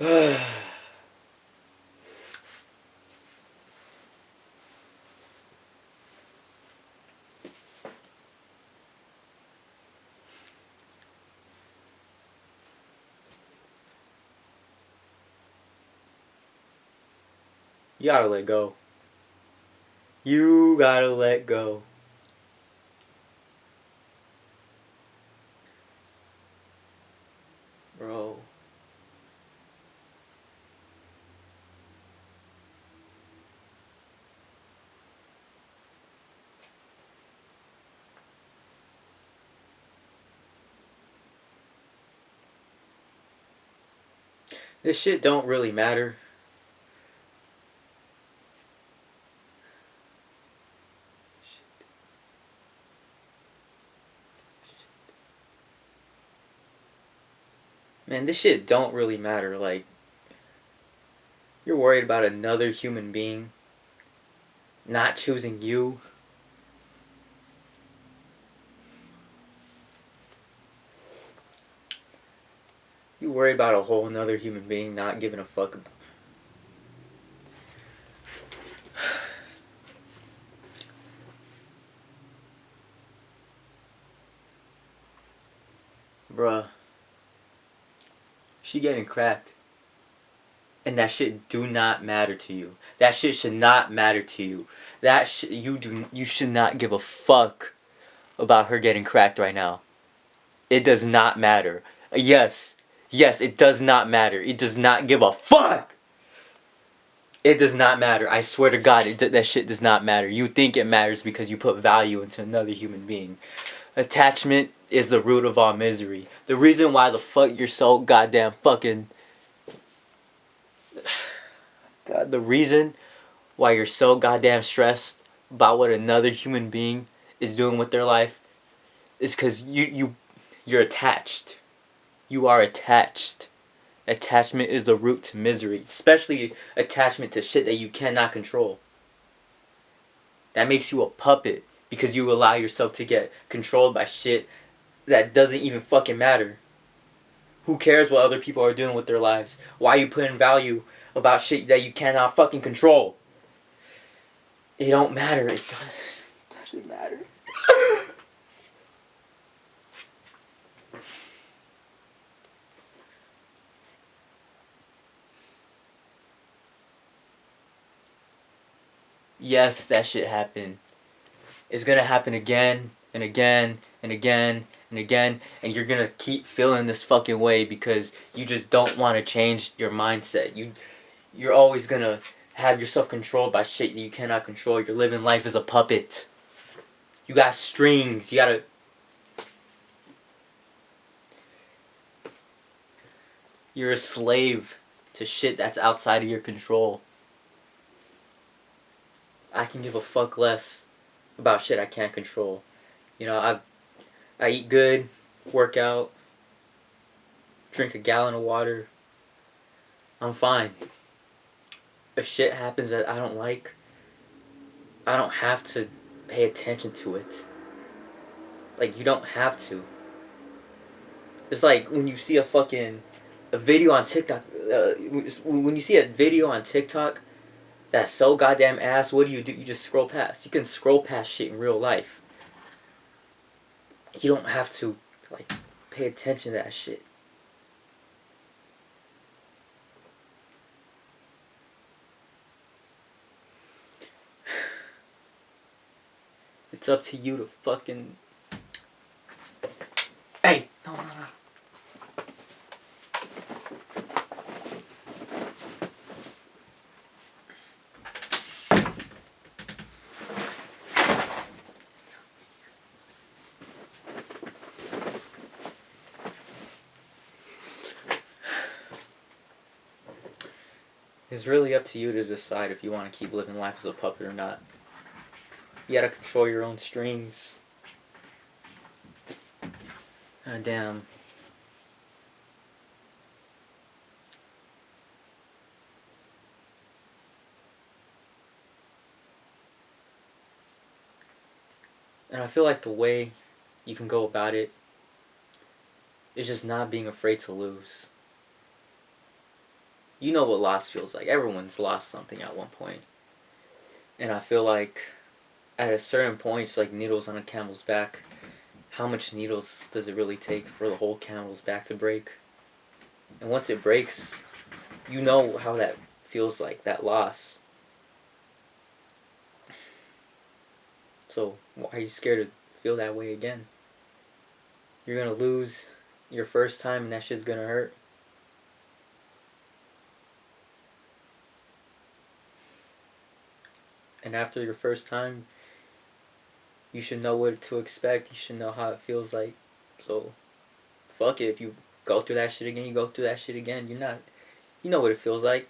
You gotta let go. You gotta let go. Bro. This shit don't really matter. Man, this shit don't really matter. Like, you're worried about another human being not choosing you. You worry about a whole another human being not giving a fuck. Bruh. She getting cracked. And that shit do not matter to you. That shit should not matter to you. You should not give a fuck about her getting cracked right now. It does not matter. Yes, it does not matter. It does not give a fuck. It does not matter. I swear to God, that shit does not matter. You think it matters because you put value into another human being. Attachment is the root of all misery. The reason why the fuck you're so goddamn fucking... God, the reason why you're so goddamn stressed about what another human being is doing with their life is because you're attached. You are attached. Attachment is the root to misery, especially attachment to shit that you cannot control. That makes you a puppet because you allow yourself to get controlled by shit that doesn't even fucking matter. Who cares what other people are doing with their lives? Why are you putting value about shit that you cannot fucking control? It don't matter. It doesn't matter. Yes, that shit happened. It's gonna happen again and again and again and again, and you're gonna keep feeling this fucking way because you just don't want to change your mindset. You're always gonna have yourself controlled by shit that you cannot control. You're living life as a puppet. You got strings. You're a slave to shit that's outside of your control. I can give a fuck less about shit I can't control. You know, I eat good, work out, drink a gallon of water. I'm fine. If shit happens that I don't like, I don't have to pay attention to it. Like, you don't have to. It's like when you see a video on TikTok. When you see a video on TikTok that's so goddamn ass, what do? You just scroll past. You can scroll past shit in real life. You don't have to, like, pay attention to that shit. It's up to you to fucking... Hey! No. It's really up to you to decide if you want to keep living life as a puppet or not. You gotta control your own strings. God damn. And I feel like the way you can go about it is just not being afraid to lose. you know what loss feels like. Everyone's lost something at one point. And I feel like at a certain point, it's like needles on a camel's back. How much needles does it really take for the whole camel's back to break? And once it breaks, you know how that feels like, that loss. So why are you scared to feel that way again? You're gonna lose your first time and that shit's gonna hurt. And after your first time, you should know what to expect. You should know how it feels like. So, fuck it. If you go through that shit again, you go through that shit again. You know what it feels like.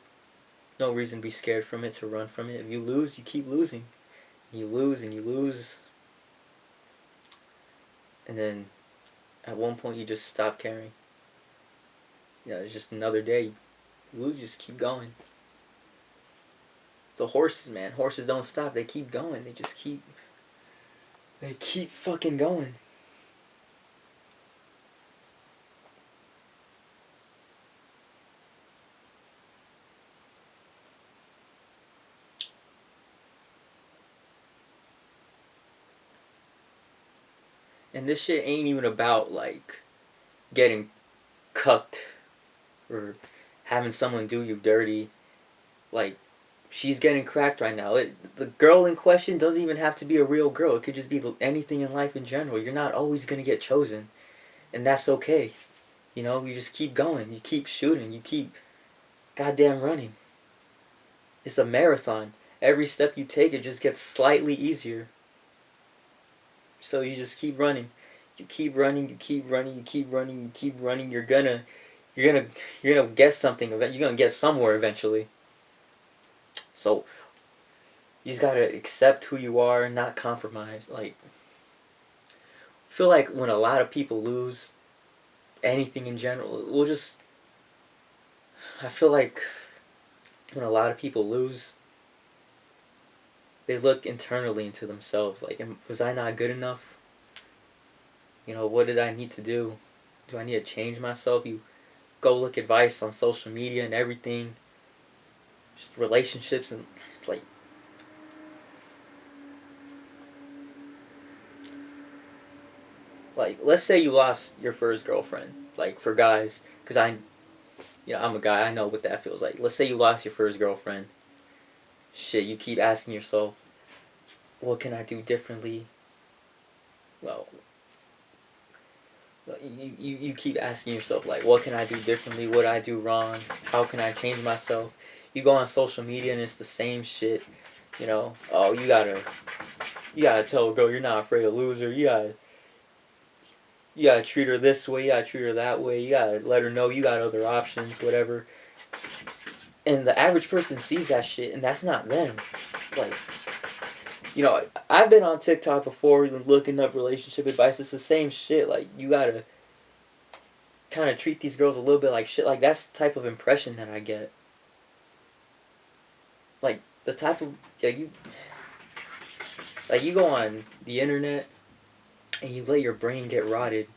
No reason to be scared from it, to run from it. If you lose, you keep losing. You lose and you lose. And then at one point you just stop caring. You know, it's just another day. You lose, you just keep going. The horses, man. Horses don't stop. They keep going. They keep fucking going. And this shit ain't even about, like, getting cucked or having someone do you dirty. Like, she's getting cracked right now. The girl in question doesn't even have to be a real girl. It could just be anything in life in general. You're not always going to get chosen. And that's okay. You know, you just keep going. You keep shooting. You keep goddamn running. It's a marathon. Every step you take, it just gets slightly easier. So you just keep running. You keep running. You keep running. You keep running. You keep running. You're gonna get something. You're gonna get somewhere eventually. So you just gotta accept who you are and not compromise. Like, I feel like when a lot of people lose anything in general, I feel like when a lot of people lose, they look internally into themselves. Like, was I not good enough? You know, what did I need to do? Do I need to change myself? You go look advice on social media and everything. Just relationships and, like let's say you lost your first girlfriend. Like, for guys, because I'm a guy, I know what that feels like. Let's say you lost your first girlfriend. Shit, you keep asking yourself, what can I do differently? Well, you keep asking yourself, like, what can I do differently? What I do wrong? How can I change myself? You go on social media and it's the same shit. You know, oh, you gotta tell a girl you're not afraid to lose her. You gotta treat her this way. You gotta treat her that way. You gotta let her know you got other options, whatever. And the average person sees that shit, and that's not them. Like, you know, I've been on TikTok before looking up relationship advice. It's the same shit. Like, you gotta kind of treat these girls a little bit like shit. Like, that's the type of impression that I get. Like, the type of, you go on the internet and you let your brain get rotted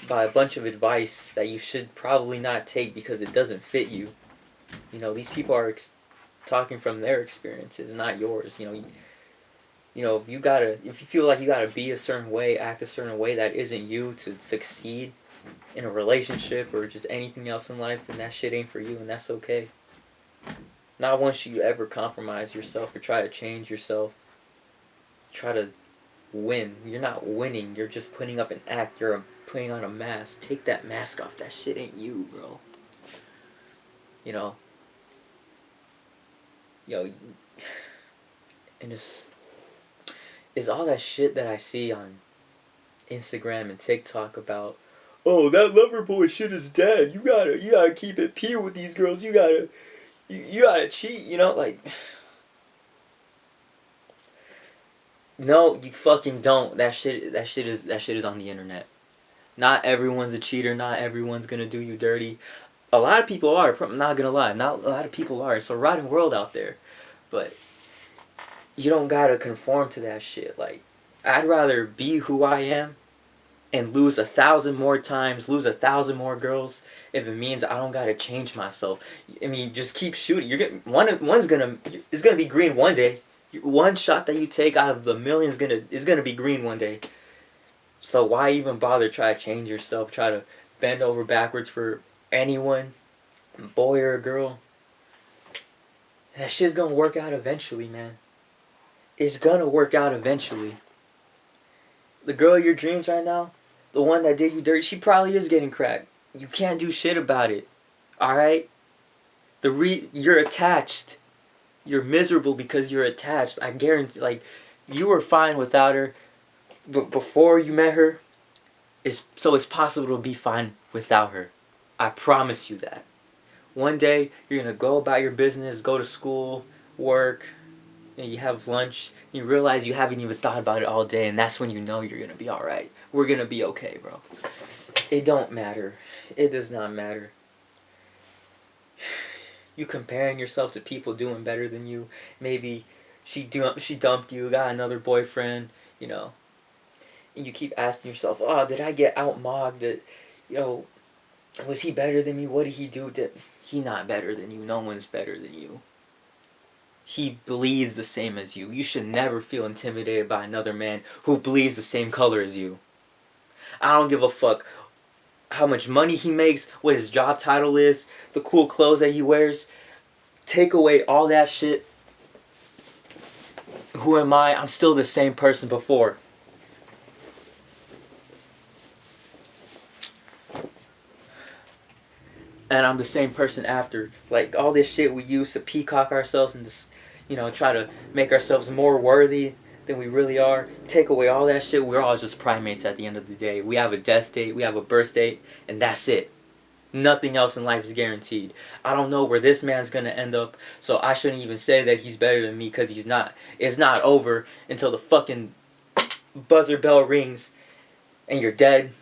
by a bunch of advice that you should probably not take because it doesn't fit you. You know, these people are talking from their experiences, not yours. You know, if you feel like you gotta be a certain way, act a certain way that isn't you to succeed in a relationship or just anything else in life, then that shit ain't for you, and that's okay. Not once you ever compromise yourself or try to change yourself, try to win. You're not winning. You're just putting up an act. You're putting on a mask. Take that mask off. That shit ain't you, bro. You know. And it's all that shit that I see on Instagram and TikTok about, oh, that lover boy shit is dead. You gotta keep it pure with these girls. You gotta cheat. You know, like. No, you fucking don't. That shit is on the internet. Not everyone's a cheater. Not everyone's gonna do you dirty. A lot of people are. I'm not gonna lie. Not a lot of people are. It's a rotten world out there. But you don't gotta conform to that shit. Like, I'd rather be who I am and lose 1,000 more times, lose 1,000 more girls, if it means I don't gotta change myself. I mean, just keep shooting. You're getting one's gonna is gonna be green one day. One shot that you take out of the million is gonna be green one day. So why even bother try to change yourself? Try to bend over backwards for anyone, boy or girl. That shit's gonna work out eventually, man. It's gonna work out eventually. The girl of your dreams right now, the one that did you dirty, she probably is getting cracked. You can't do shit about it. Alright? You're attached. You're miserable because you're attached. I guarantee, like, you were fine without her, but before you met her, so it's possible to be fine without her. I promise you that. One day, you're gonna go about your business, go to school, work, and you have lunch, and you realize you haven't even thought about it all day, and that's when you know you're gonna be alright. We're gonna be okay, bro. It don't matter. It does not matter. You comparing yourself to people doing better than you. Maybe she dumped you, got another boyfriend, you know. And you keep asking yourself, oh, did I get outmogged? Was he better than me? What did he do? He not better than you. No one's better than you. He bleeds the same as you. You should never feel intimidated by another man who bleeds the same color as you. I don't give a fuck how much money he makes, what his job title is, the cool clothes that he wears. Take away all that shit. Who am I? I'm still the same person before. And I'm the same person after. Like, all this shit we use to peacock ourselves and just, try to make ourselves more worthy than we really are. Take away all that shit, we're all just primates at the end of the day. We have a death date, we have a birth date, and that's it. Nothing else in life is guaranteed. I don't know where this man's gonna end up, so I shouldn't even say that he's better than me, because he's not. It's not over until the fucking buzzer bell rings and you're dead.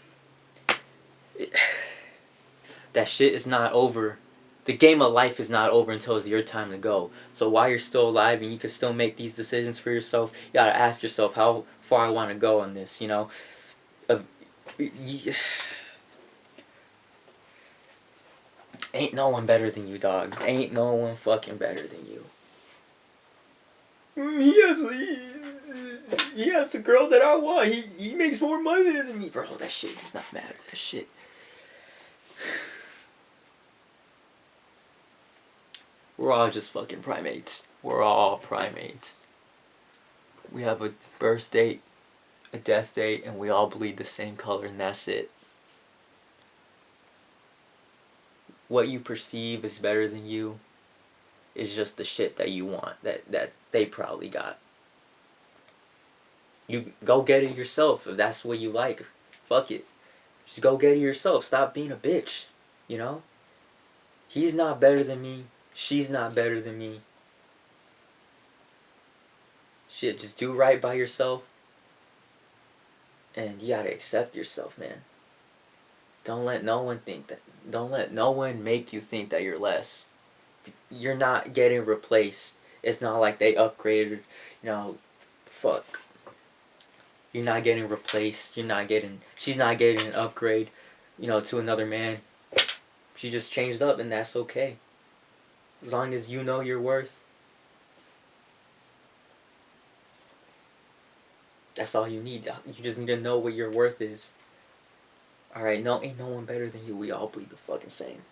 That shit is not over. The game of life is not over until it's your time to go. So while you're still alive and you can still make these decisions for yourself, you gotta ask yourself how far I want to go on this, Ain't no one better than you, dog. Ain't no one fucking better than you. He has the girl that I want. He makes more money than me. Bro, that shit does not matter. That shit. We're all just fucking primates. We're all primates. We have a birth date, a death date, and we all bleed the same color, and that's it. What you perceive is better than you is just the shit that you want, that they probably got. You go get it yourself if that's what you like. Fuck it. Just go get it yourself. Stop being a bitch, He's not better than me. She's not better than me. Shit, just do right by yourself. And you gotta accept yourself, man. Don't let no one make you think that you're less. You're not getting replaced. It's not like they upgraded, fuck. You're not getting replaced. She's not getting an upgrade, to another man. She just changed up, and that's okay. As long as you know your worth. That's all you need. You just need to know what your worth is. Alright, ain't no one better than you. We all bleed the fucking same.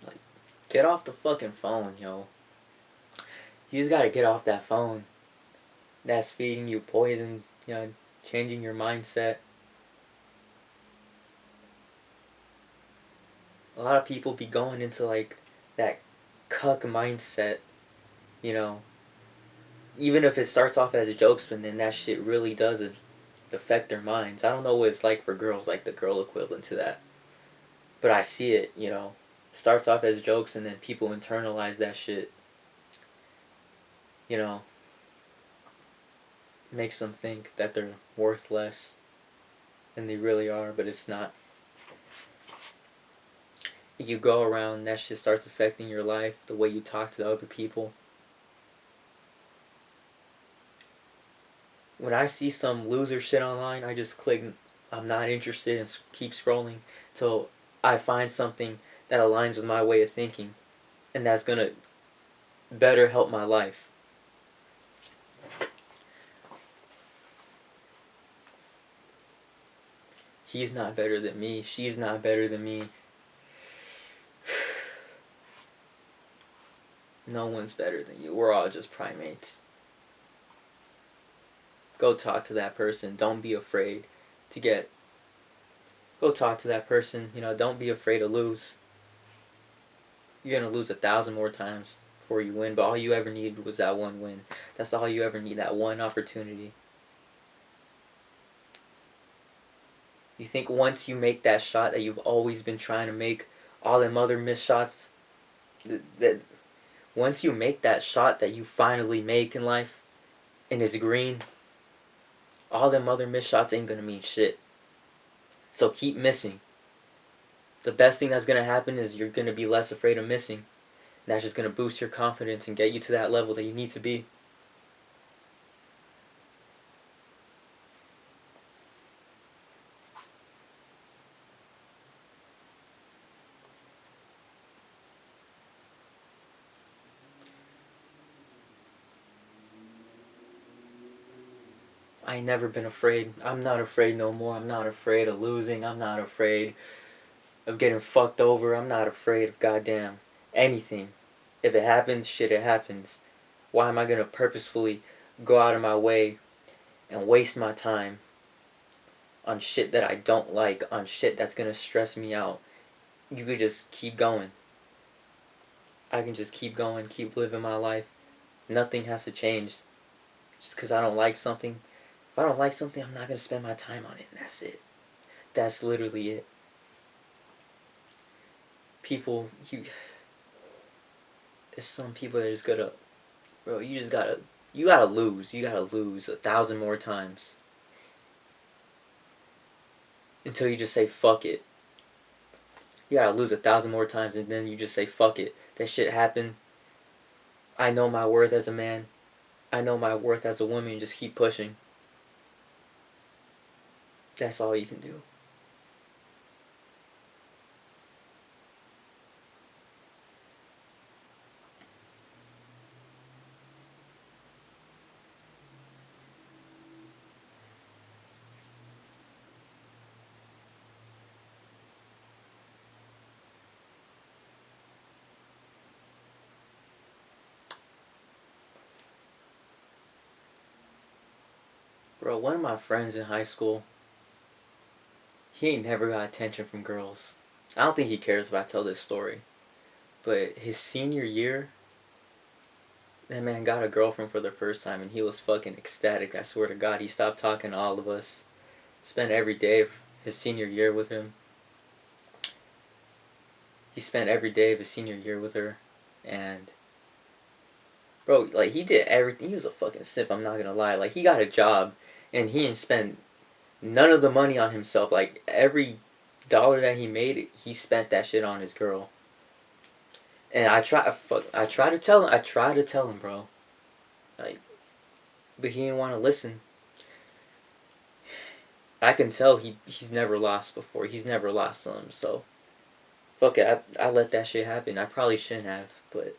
Like, get off the fucking phone, yo. You just gotta get off that phone. That's feeding you poison, changing your mindset. A lot of people be going into like that cuck mindset, Even if it starts off as jokes, but then that shit really does affect their minds. I don't know what it's like for girls, like the girl equivalent to that. But I see it, Starts off as jokes and then people internalize that shit. makes them think that they're worth less than they really are, but it's not. You go around, that shit starts affecting your life, the way you talk to other people. When I see some loser shit online, I just click I'm not interested and keep scrolling till I find something that aligns with my way of thinking and that's gonna better help my life. He's not better than me. She's not better than me. No one's better than you. We're all just primates. Go talk to that person. Don't be afraid to get. Go talk to that person. Don't be afraid to lose. You're going to lose 1,000 more times before you win, but all you ever needed was that one win. That's all you ever need, that one opportunity. You think once you make that shot that you've always been trying to make, all them other missed shots, that once you make that shot that you finally make in life, and it's green, all them other missed shots ain't gonna mean shit. So keep missing. The best thing that's gonna happen is you're gonna be less afraid of missing. And that's just gonna boost your confidence and get you to that level that you need to be. I ain't never been afraid. I'm not afraid no more. I'm not afraid of losing. I'm not afraid of getting fucked over. I'm not afraid of goddamn anything. If it happens, shit, it happens. Why am I gonna purposefully go out of my way and waste my time on shit that I don't like, on shit that's gonna stress me out? You could just keep going. I can just keep going, keep living my life. Nothing has to change. Just because I don't like something. If I don't like something, I'm not gonna spend my time on it, and that's it. That's literally it. People, there's some people that just gotta, bro, you gotta lose. You gotta lose 1,000 more times. Until you just say, fuck it. You gotta lose 1,000 more times, and then you just say, fuck it. That shit happened. I know my worth as a man. I know my worth as a woman, and just keep pushing. That's all you can do. Bro, one of my friends in high school, he ain't never got attention from girls. I don't think he cares if I tell this story. But his senior year, that man got a girlfriend for the first time and he was fucking ecstatic. I swear to God, he stopped talking to all of us. Spent every day of his senior year with him. He spent every day of his senior year with her. And bro, like, he did everything. He was a fucking simp, I'm not gonna lie. Like, he got a job and he didn't spend none of the money on himself. Like, every dollar that he made, he spent that shit on his girl. And I try to tell him, bro. Like, but he didn't want to listen. I can tell he's never lost before. He's never lost some. So, fuck it. I let that shit happen. I probably shouldn't have, but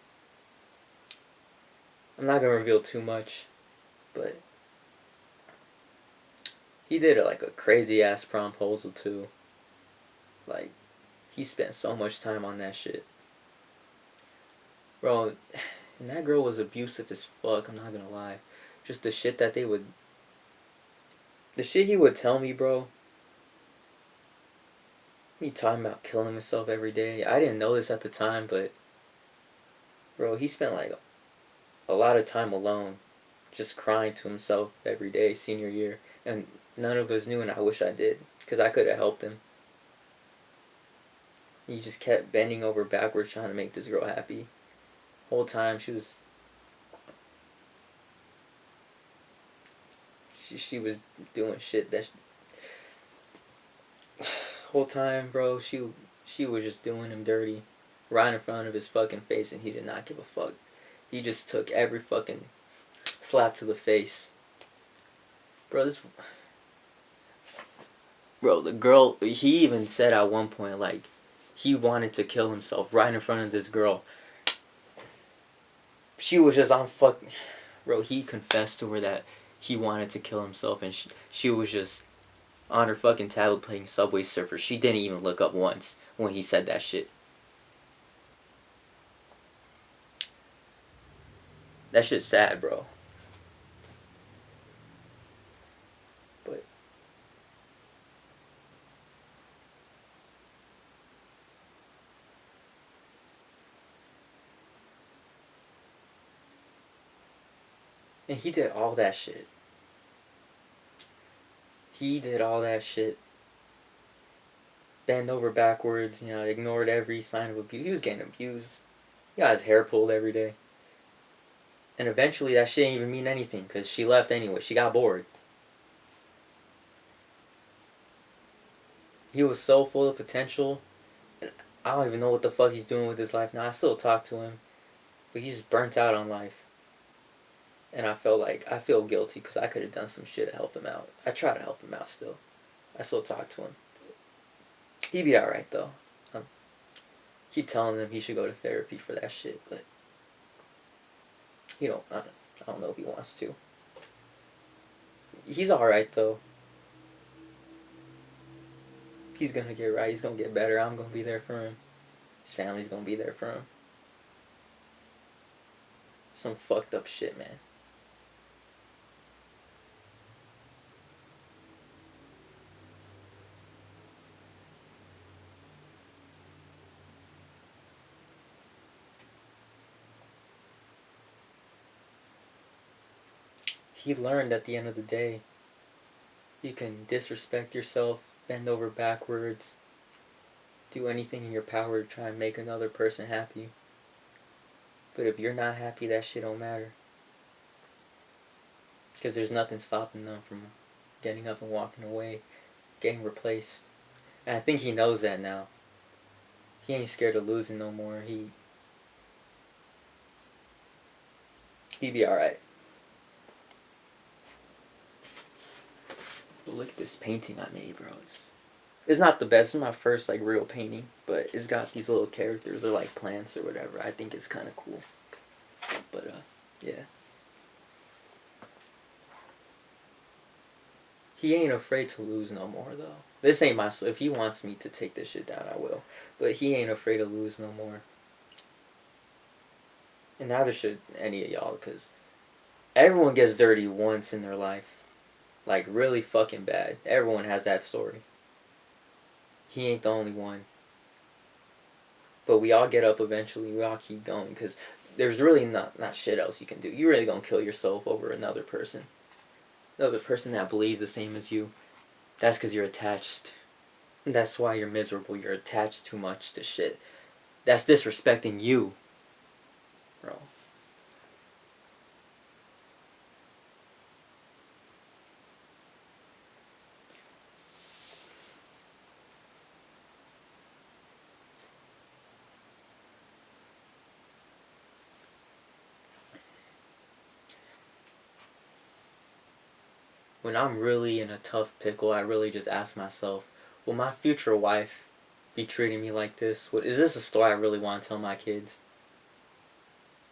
I'm not gonna reveal too much. But he did like a crazy ass promposal too. Like, he spent so much time on that shit. Bro, and that girl was abusive as fuck, I'm not gonna lie. Just the shit that the shit he would tell me, bro. Me talking about killing himself every day. I didn't know this at the time, but bro, he spent like a lot of time alone, just crying to himself every day, senior year. And none of us knew, and I wish I did, because I could have helped him. He just kept bending over backwards trying to make this girl happy. Whole time she She was doing shit that whole time, bro. She was just doing him dirty, right in front of his fucking face, and he did not give a fuck. He just took every fucking slap to the face, bro. Bro, the girl. He even said at one point like he wanted to kill himself right in front of this girl. She was just on fucking. Bro, he confessed to her that he wanted to kill himself, and she was just on her fucking tablet playing Subway Surfer. She didn't even look up once when he said that shit. That shit's sad, bro. But and he did all that shit. He did all that shit. Bend over backwards, ignored every sign of abuse. He was getting abused. He got his hair pulled every day. And eventually that shit didn't even mean anything because she left anyway. She got bored. He was so full of potential. And I don't even know what the fuck he's doing with his life now. I still talk to him. But he's just burnt out on life. And I feel guilty because I could have done some shit to help him out. I try to help him out still. I still talk to him. He'd be alright though. Keep telling him he should go to therapy for that shit, but I don't know if he wants to. He's alright though. He's gonna get right. He's gonna get better. I'm gonna be there for him. His family's gonna be there for him. Some fucked up shit, man. He learned at the end of the day, you can disrespect yourself, bend over backwards, do anything in your power to try and make another person happy. But if you're not happy, that shit don't matter. Because there's nothing stopping them from getting up and walking away, getting replaced. And I think he knows that now. He ain't scared of losing no more. He'd be alright. Look at this painting I made, bro. It's not the best. It's my first real painting, but it's got these little characters. They're like plants or whatever. I think it's kind of cool. But yeah. He ain't afraid to lose no more though. This ain't my. If he wants me to take this shit down, I will. But he ain't afraid to lose no more. And neither should any of y'all, because everyone gets dirty once in their life. Like, really fucking bad. Everyone has that story. He ain't the only one. But we all get up eventually. We all keep going. Because there's really not shit else you can do. You really gonna kill yourself over another person. Another person that believes the same as you. That's because you're attached. That's why you're miserable. You're attached too much to shit. That's disrespecting you. Bro. When I'm really in a tough pickle, I really just ask myself, will my future wife be treating me like this? Is this a story I really want to tell my kids?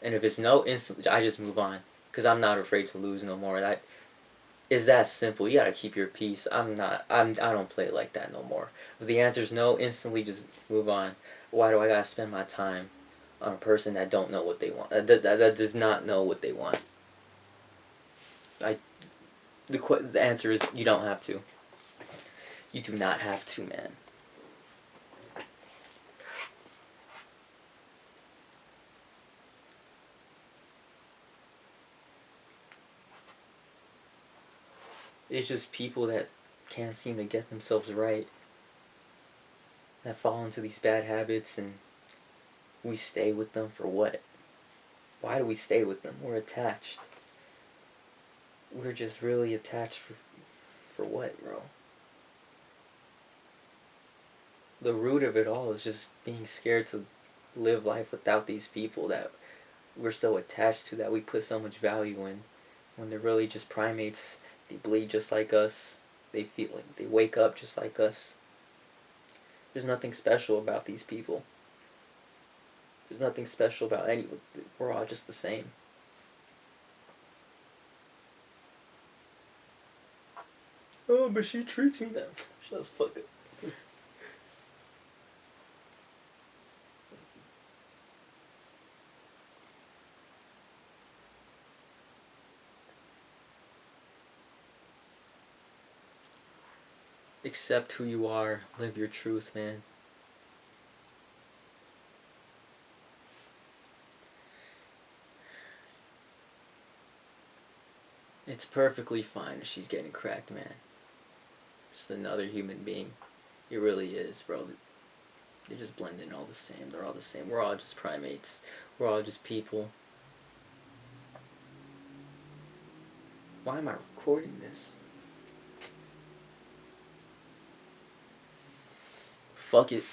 And if it's no, instantly, I just move on. Because I'm not afraid to lose no more. It's that simple. You gotta keep your peace. I don't play it like that no more. If the answer is no, instantly just move on. Why do I gotta spend my time on a person that don't know what they want? That does not know what they want. The answer is you don't have to. You do not have to, man. It's just people that can't seem to get themselves right, that fall into these bad habits, and we stay with them for what? Why do we stay with them? We're attached. we're just really attached for what, bro? The root of it all is just being scared to live life without these people that we're so attached to, that we put so much value in, when they're really just primates. They bleed just like us. They feel like they wake up just like us. There's nothing special about these people. There's nothing special about anyone. We're all just the same. Oh, but she treats me that. Shut the fuck up. Accept who you are. Live your truth, man. It's perfectly fine if she's getting cracked, man. Just another human being. It really is, bro. They just blend in all the same. They're all the same. We're all just primates. We're all just people. Why am I recording this? Fuck it.